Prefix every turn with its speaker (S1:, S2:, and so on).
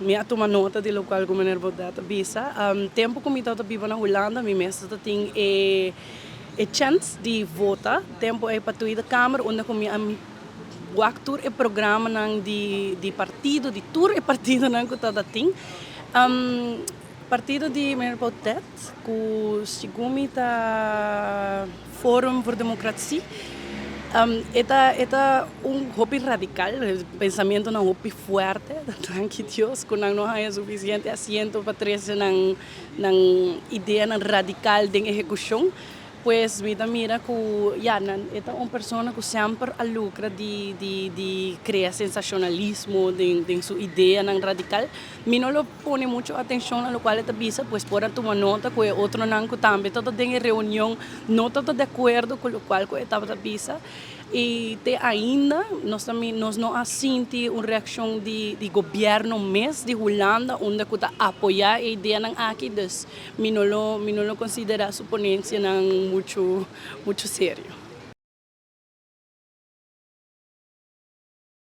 S1: Minha toma nota de local como data visa. Tempo que eu vivo na Holanda, mi mestre tem a chance de votar. Tempo é para tu ir da Câmara, onde eu me waktu e programa nang di partido, di tour e partido nang kuta dating. Partido di Menepotet, ku sigumi ta Forum voor Democracia. Eta hobby radical, el pensamiento no hobby fuerte, tranqui Dios, con no haya suficiente asiento para traer nang idea nang radical de ejecución. Pues vida mira que ya esta una persona que siempre lucra de crear sensacionalismo de su idea nang radical. Mi no lo pone mucho atención a lo cual esta visa, pues por tomar nota que otro nang que también todo en reunión no todo de acuerdo con lo cual que esta visa. E ainda nós não assistimos uma reação de governo mesmo de Holanda onde está apoiar a ideia não aqui dus, não considera a sua ponência não muito sério.